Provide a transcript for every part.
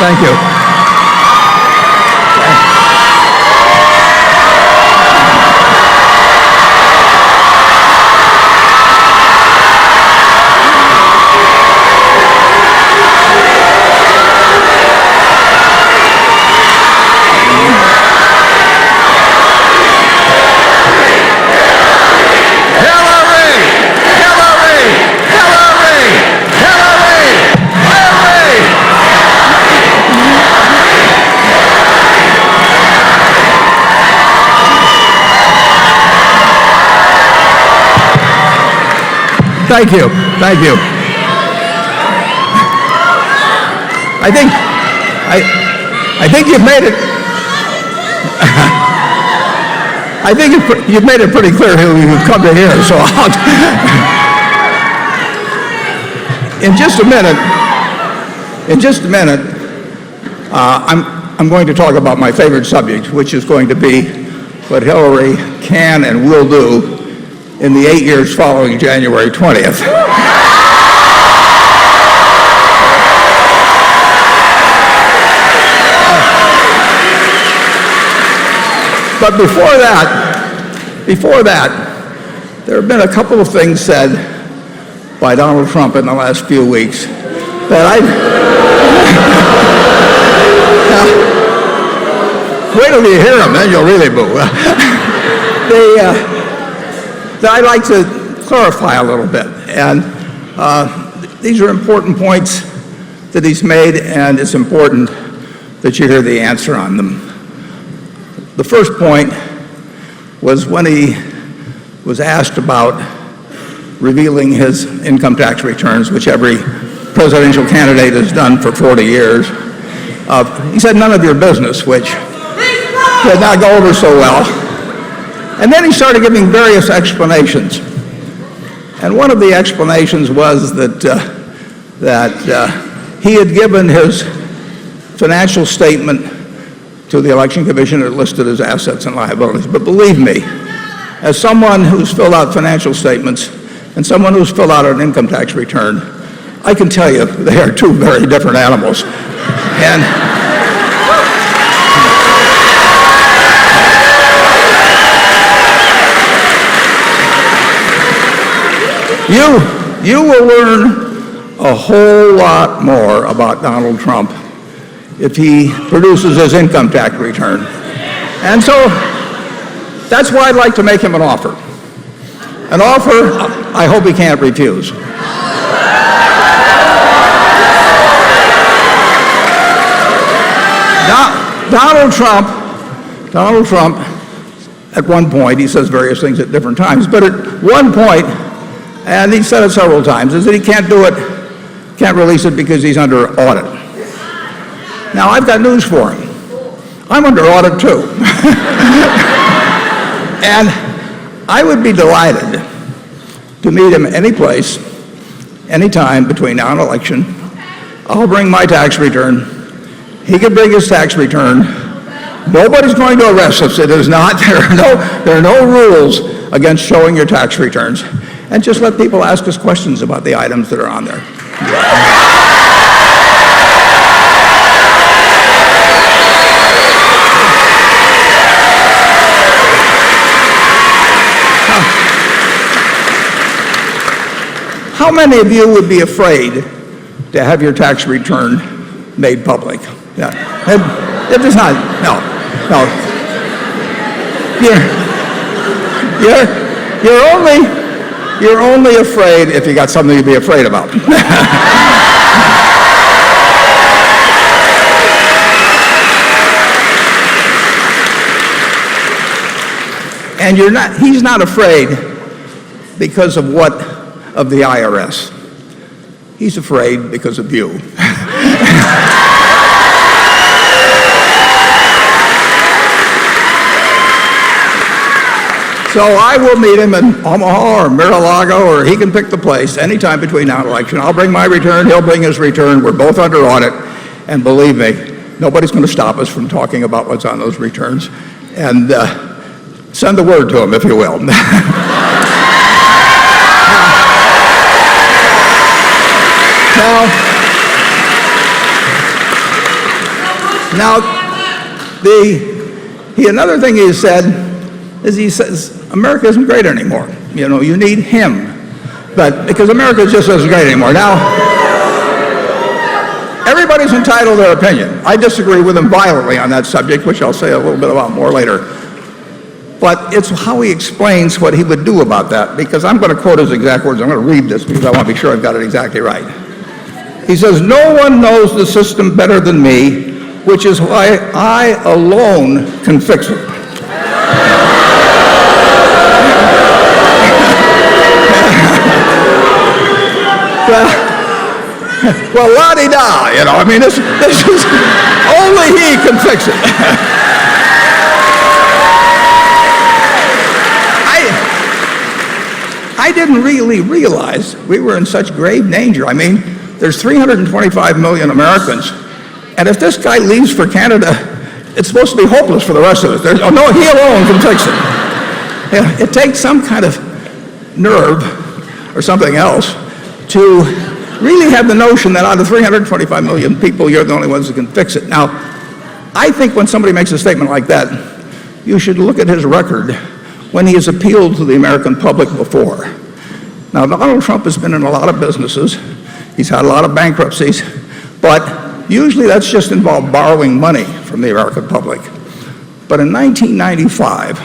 Thank you. Thank you. Thank you. I think you've made it. I think you've made it pretty clear who you've come to hear. So in just a minute, I'm going to talk about my favorite subject, which is going to be what Hillary can and will do in the 8 years following January 20th. But before that, there have been a couple of things said by Donald Trump in the last few weeks that wait till you hear them, then you'll really boo. That I'd like to clarify a little bit. And these are important points that he's made, and it's important that you hear the answer on them. The first point was when he was asked about revealing his income tax returns, which every presidential candidate has done for 40 years. He said, none of your business, which did not go over so well. And then he started giving various explanations. And one of the explanations was that he had given his financial statement to the Election Commission that listed his assets and liabilities. But believe me, as someone who's filled out financial statements and someone who's filled out an income tax return, I can tell you they are two very different animals. And you will learn a whole lot more about Donald Trump if he produces his income tax return. And so that's why I'd like to make him an offer. An offer I hope he can't refuse. Donald Trump, at one point, he says various things at different times, but at one point, and he said it several times, is that he can't do it, can't release it because he's under audit. Now, I've got news for him. I'm under audit too. And I would be delighted to meet him any place, anytime between now and election. I'll bring my tax return. He can bring his tax return. Nobody's going to arrest us. It is not. There are no rules against showing your tax returns. And just let people ask us questions about the items that are on there. How many of you would be afraid to have your tax return made public? Yeah. If it's not, no. You're only afraid if you got something to be afraid about. And he's not afraid because of the IRS. He's afraid because of you. So I will meet him in Omaha or Mar-a-Lago, or he can pick the place anytime between now and election. I'll bring my return, he'll bring his return. We're both under audit. And believe me, nobody's going to stop us from talking about what's on those returns. And send the word to him, if you will. Now, another thing he said is he says America isn't great anymore. You need him, but because America just isn't great anymore. Now, everybody's entitled to their opinion. I disagree with him violently on that subject, which I'll say a little bit about more later. But it's how he explains what he would do about that, because I'm going to quote his exact words. I'm going to read this because I want to be sure I've got it exactly right. He says, "No one knows the system better than me, which is why I alone can fix it." Well, la-di-da, I mean, this is, only he can fix it. I didn't really realize we were in such grave danger. I mean, there's 325 million Americans, and if this guy leaves for Canada, it's supposed to be hopeless for the rest of us. No, he alone can fix it. It takes some kind of nerve or something else to really have the notion that out of 325 million people, you're the only ones that can fix it. Now, I think when somebody makes a statement like that, you should look at his record when he has appealed to the American public before. Now, Donald Trump has been in a lot of businesses. He's had a lot of bankruptcies, but usually that's just involved borrowing money from the American public. But in 1995,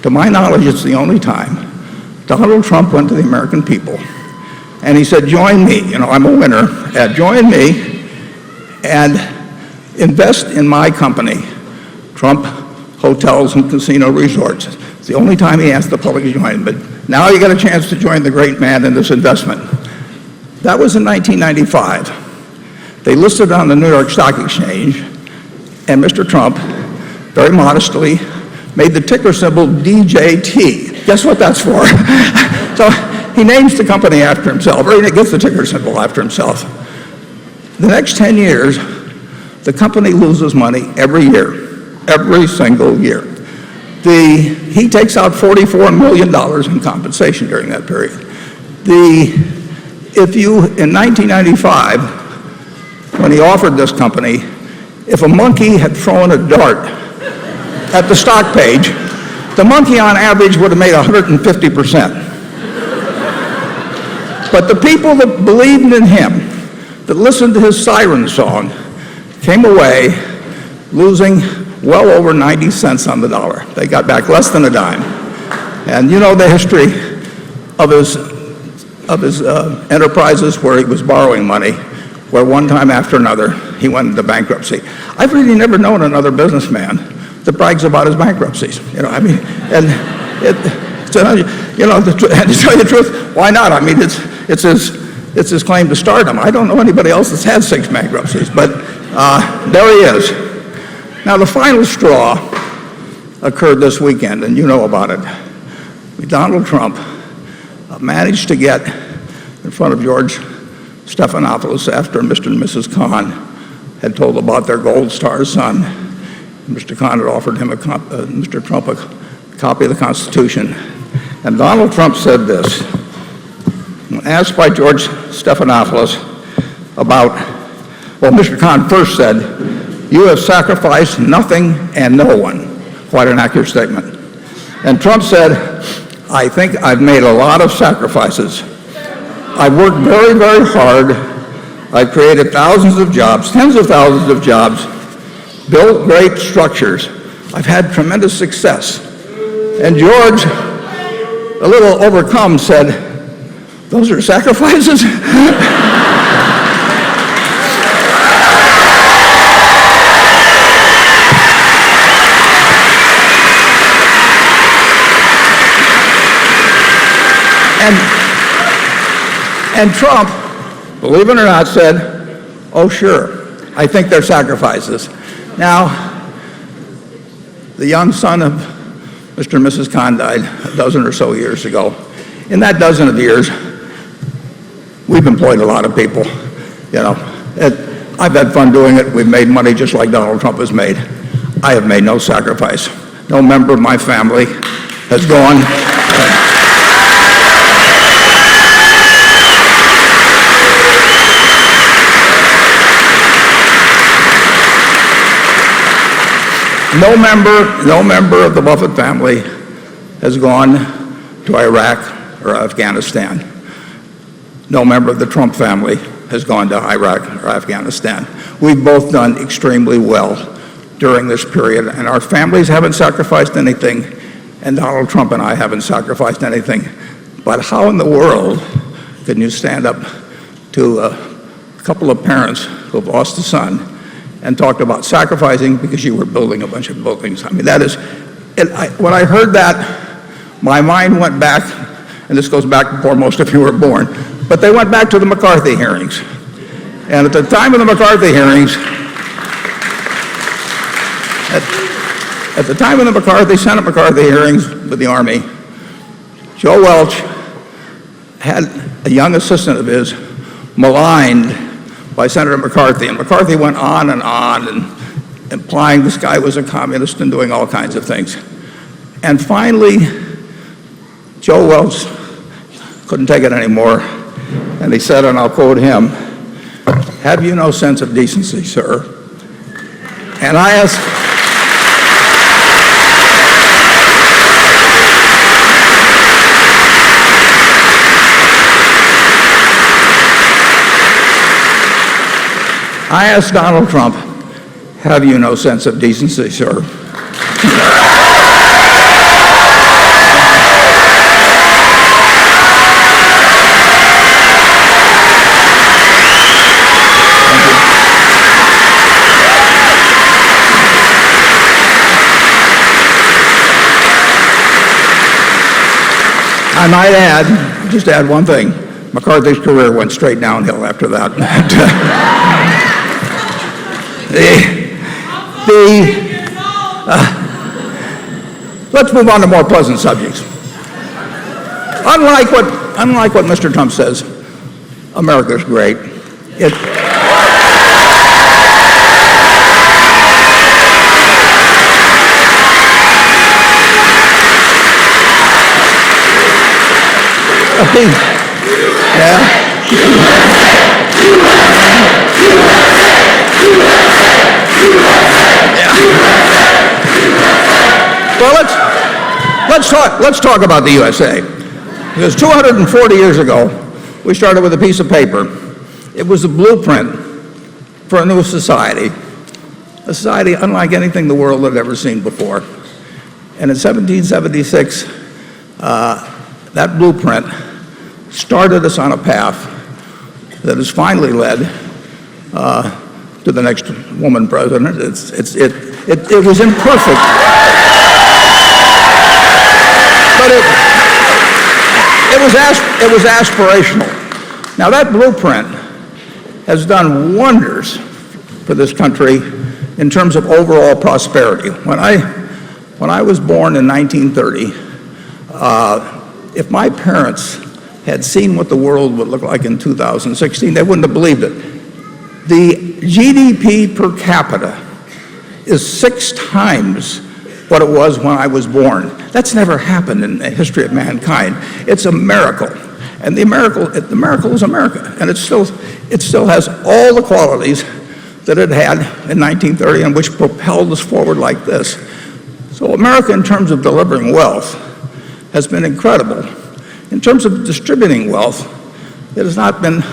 to my knowledge, it's the only time Donald Trump went to the American people and he said, "Join me, I'm a winner, join me and invest in my company, Trump Hotels and Casino Resorts." It's the only time he asked the public to join, but now you got a chance to join the great man in this investment. That was in 1995. They listed on the New York Stock Exchange, and Mr. Trump, very modestly, made the ticker symbol DJT. Guess what that's for? So he names the company after himself, or he gets the ticker symbol after himself. The next 10 years, the company loses money every year, every single year. He takes out $44 million in compensation during that period. In 1995, when he offered this company, if a monkey had thrown a dart at the stock page, the monkey on average would have made 150%. But the people that believed in him, that listened to his siren song, came away losing well over 90 cents on the dollar. They got back less than a dime. And you know the history of his enterprises where he was borrowing money, where one time after another he went into bankruptcy. I've really never known another businessman that brags about his bankruptcies. To tell you the truth, why not? I mean, it's his claim to stardom. I don't know anybody else that's had 6 bankruptcies, but there he is. Now, the final straw occurred this weekend, and you know about it. Donald Trump managed to get in front of George Stephanopoulos after Mr. and Mrs. Khan had told about their Gold Star son. Mr. Khan had offered him Mr. Trump a copy of the Constitution. And Donald Trump said this, when asked by George Stephanopoulos Mr. Khan first said, "You have sacrificed nothing and no one." Quite an accurate statement. And Trump said, "I think I've made a lot of sacrifices. I've worked very, very hard. I've created thousands of jobs, tens of thousands of jobs, built great structures. I've had tremendous success." And George, a little overcome, said, "Those are sacrifices?" And Trump, believe it or not, said, "Oh, sure, I think they're sacrifices." Now, the young son of Mr. and Mrs. Khan died a dozen or so years ago. In that dozen of years, we've employed a lot of people. I've had fun doing it. We've made money just like Donald Trump has made. I have made no sacrifice. No member of my family has gone. No member of the Buffett family has gone to Iraq or Afghanistan. No member of the Trump family has gone to Iraq or Afghanistan. We've both done extremely well during this period, and our families haven't sacrificed anything, and Donald Trump and I haven't sacrificed anything. But how in the world can you stand up to a couple of parents who have lost a son and talked about sacrificing because you were building a bunch of buildings? I mean, that is, when I heard that, my mind went back, and this goes back before most of you were born, but they went back to the McCarthy hearings. And at the time of the McCarthy hearings, at the time of the Senate McCarthy hearings with the Army, Joe Welch had a young assistant of his maligned by Senator McCarthy, and McCarthy went on and implying this guy was a communist and doing all kinds of things. And finally, Joe Welch couldn't take it anymore, and he said, and I'll quote him, "Have you no sense of decency, sir?" And I asked Donald Trump, "Have you no sense of decency, sir?" I might add, just add one thing. McCarthy's career went straight downhill after that. Let's move on to more pleasant subjects. Unlike what Mr. Trump says, America's great. Well, let's talk about the USA. Because 240 years ago, we started with a piece of paper. It was a blueprint for a new society, a society unlike anything the world had ever seen before. And in 1776, that blueprint started us on a path that has finally led to the next woman president. It was imperfect, but it was aspirational. Now that blueprint has done wonders for this country in terms of overall prosperity. When I was born in 1930, if my parents had seen what the world would look like in 2016, they wouldn't have believed it. The GDP per capita is 6 times what it was when I was born. That's never happened in the history of mankind. It's a miracle. And the miracle is America. And it still has all the qualities that it had in 1930 and which propelled us forward like this. So America, in terms of delivering wealth, has been incredible. In terms of distributing wealth, it has not been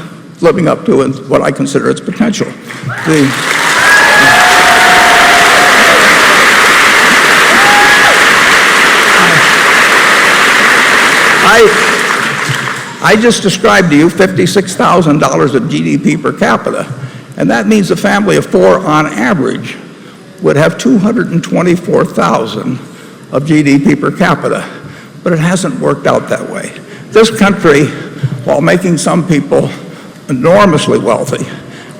living up to what I consider its potential. I just described to you $56,000 of GDP per capita, and that means a family of 4 on average would have $224,000 of GDP per capita, but it hasn't worked out that way. This country, while making some people enormously wealthy,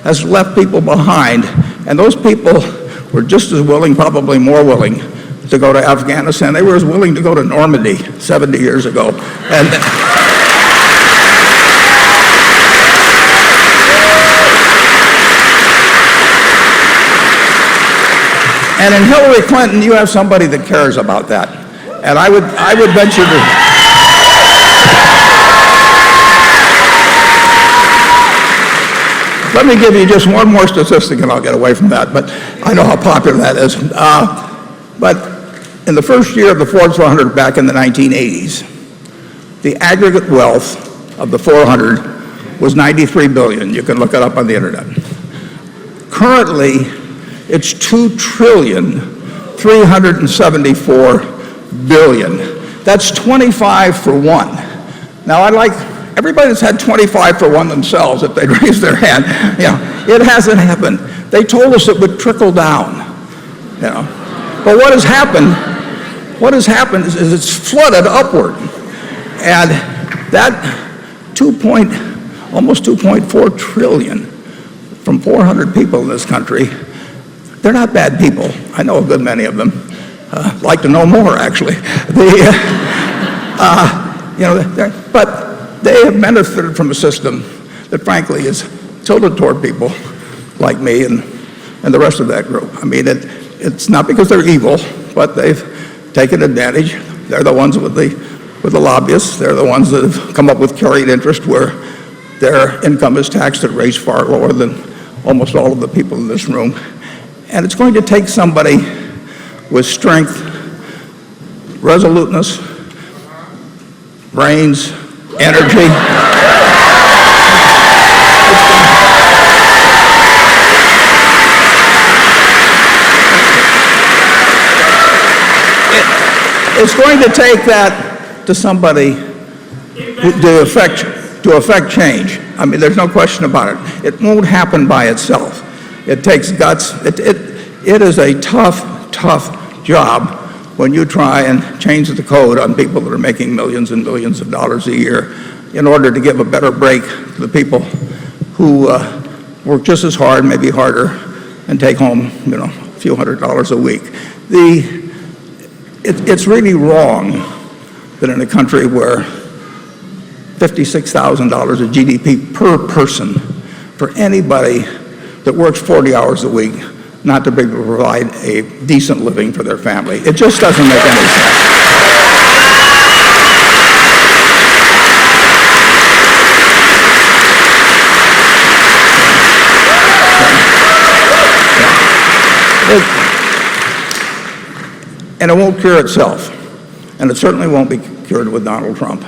has left people behind, and those people were just as willing, probably more willing, to go to Afghanistan. They were as willing to go to Normandy 70 years ago. And in Hillary Clinton, you have somebody that cares about that. And I would venture to... Let me give you just one more statistic and I'll get away from that, but I know how popular that is. But in the first year of the Forbes 400 back in the 1980s, the aggregate wealth of the 400 was $93 billion. You can look it up on the internet. Currently, it's $2,374 billion. That's 25 for one. Now, I'd like everybody that's had 25 for one themselves, if they'd raise their hand. It hasn't happened. They told us it would trickle down. But what has happened is it's flooded upward. And that almost 2.4 trillion from 400 people in this country, they're not bad people. I know a good many of them. Like to know more, actually. But they have benefited from a system that, frankly, is tilted toward people like me and the rest of that group. I mean, it's not because they're evil, but they've taken advantage. They're the ones with the lobbyists. They're the ones that have come up with carried interest where their income is taxed at rates far lower than almost all of the people in this room. And it's going to take somebody with strength, resoluteness, brains, energy. It's going to take that to somebody to affect change. I mean, there's no question about it. It won't happen by itself. It takes guts. It is a tough job when you try and change the code on people that are making millions and millions of dollars a year in order to give a better break to the people who work just as hard, maybe harder, and take home, a few $100s a week. It's really wrong that in a country where $56,000 of GDP per person for anybody that works 40 hours a week not to be able to provide a decent living for their family. It just doesn't make any sense. And it won't cure itself. And it certainly won't be cured with Donald Trump.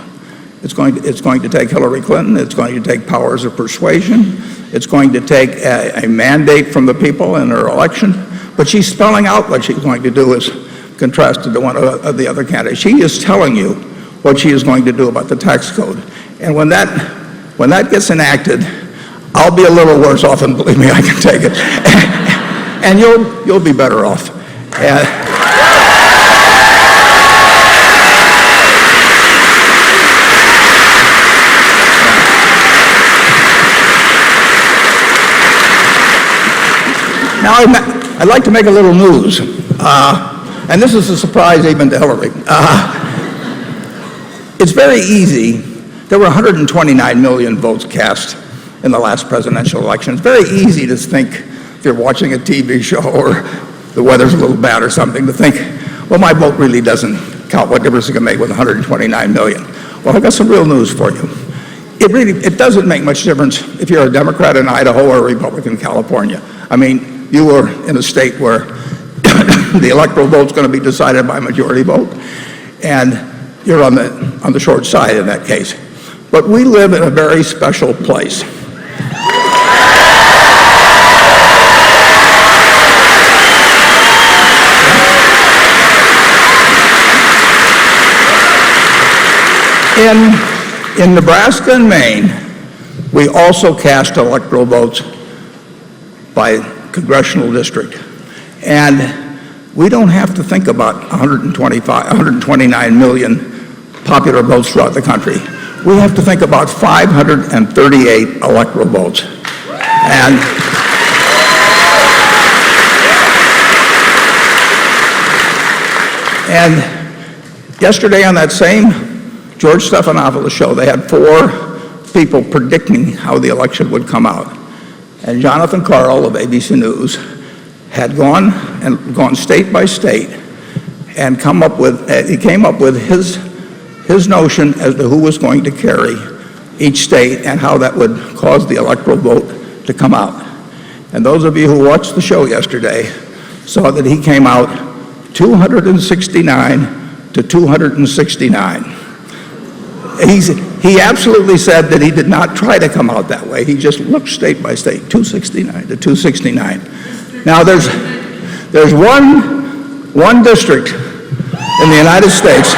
It's going to take Hillary Clinton. It's going to take powers of persuasion. It's going to take a mandate from the people in her election. But she's spelling out what she's going to do as contrasted to one of the other candidates. She is telling you what she is going to do about the tax code. And when that gets enacted, I'll be a little worse off, and believe me, I can take it. And you'll be better off. Now, I'd like to make a little news, and this is a surprise even to Hillary. It's very easy. There were 129 million votes cast in the last presidential election. It's very easy to think, if you're watching a TV show or the weather's a little bad or something, to think, well, my vote really doesn't count. What difference it can make with 129 million? Well, I've got some real news for you. It doesn't make much difference if you're a Democrat in Idaho or a Republican in California. I mean, you are in a state where the electoral vote's going to be decided by majority vote, and you're on the short side in that case. But we live in a very special place. In Nebraska and Maine, we also cast electoral votes by congressional district. And we don't have to think about 129 million popular votes throughout the country. We have to think about 538 electoral votes. And yesterday on that same George Stephanopoulos show, they had 4 people predicting how the election would come out. And Jonathan Karl of ABC News had gone state by state and came up with his notion as to who was going to carry each state and how that would cause the electoral vote to come out. And those of you who watched the show yesterday saw that he came out 269 to 269. He absolutely said that he did not try to come out that way. He just looked state by state, 269 to 269. Now there's one district in the United States.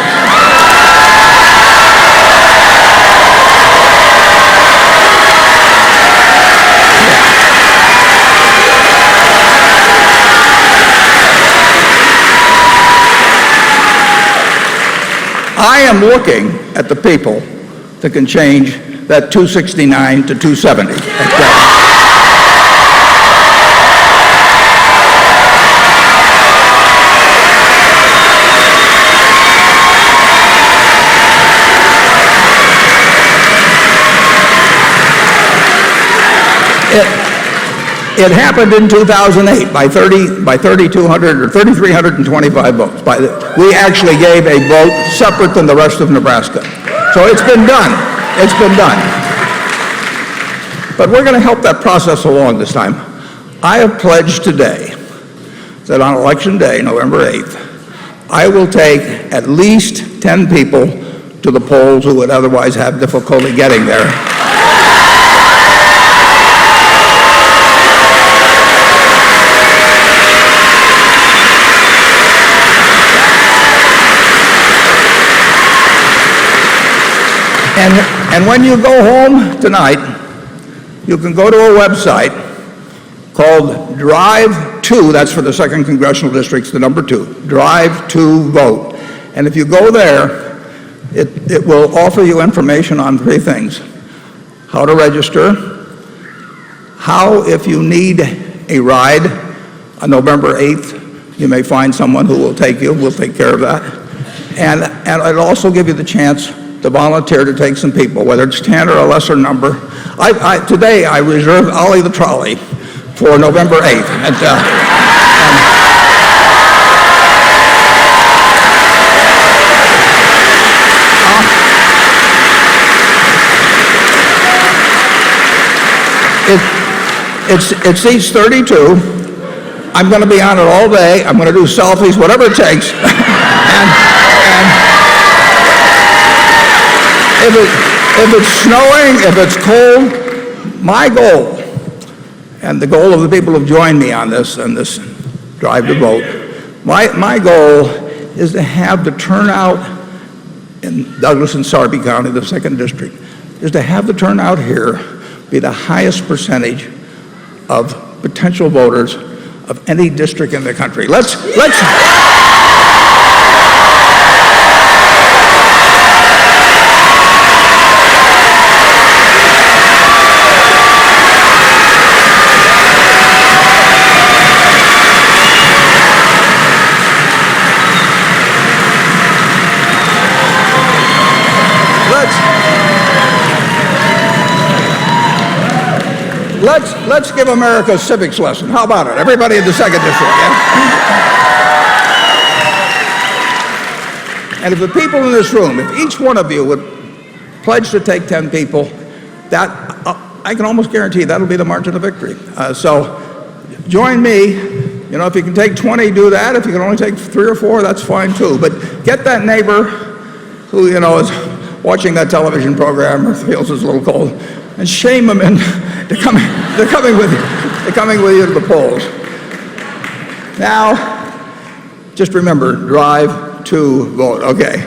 I am looking at the people that can change that 269 to 270. It happened in 2008 by 3,200 or 3,325 votes. We actually gave a vote separate than the rest of Nebraska. So it's been done. It's been done. But we're going to help that process along this time. I have pledged today that on Election Day, November 8th, I will take at least 10 people to the polls who would otherwise have difficulty getting there. And when you go home tonight, you can go to a website called Drive To, that's for the 2nd Congressional District's the number 2, Drive To Vote. And if you go there, it will offer you information on 3 things. How to register, how, if you need a ride on November 8th, you may find someone who will take you, we'll take care of that. And it'll also give you the chance to volunteer to take some people, whether it's 10 or a lesser number. Today, I reserved Ollie the Trolley for November 8th. It seats 32. I'm going to be on it all day. I'm going to do selfies, whatever it takes. If it's snowing, if it's cold, my goal, and the goal of the people who've joined me on this drive to vote, my goal is to have the turnout in Douglas and Sarpy County, the 2nd District, is to have the turnout here be the highest percentage of potential voters of any district in the country. Let's give America a civics lesson. How about it? Everybody in the 2nd District. Yeah? And if the people in this room, if each one of you would pledge to take 10 people, that I can almost guarantee that'll be the margin of victory. So join me. You know, if you can take 20, do that. If you can only take 3 or 4, that's fine too. But get that neighbor who, you know, is watching that television program or feels it's a little cold, and shame them into coming with you to the polls. Now, just remember, Drive To Vote. Okay.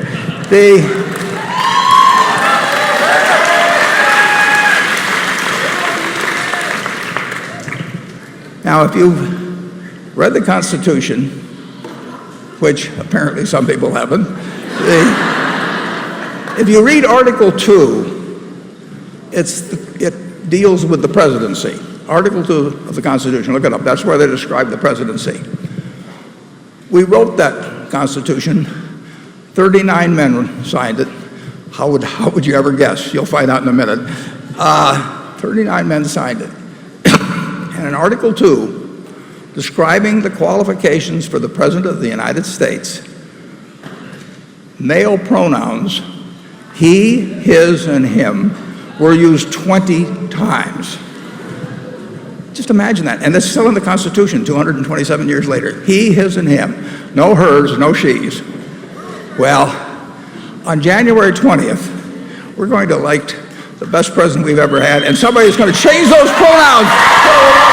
Now, if you've read the Constitution, which apparently some people haven't, if you read Article 2, it deals with the presidency. Article 2 of the Constitution, look it up. That's where they describe the presidency. We wrote that Constitution. 39 men signed it. How would you ever guess? You'll find out in a minute. 39 men signed it. And in Article 2, describing the qualifications for the President of the United States, male pronouns, he, his, and him, were used 20 times. Just imagine that. And it's still in the Constitution 227 years later. He, his, and him. No hers, no she's. Well, on January 20th, we're going to elect the best president we've ever had, and somebody's going to change those pronouns.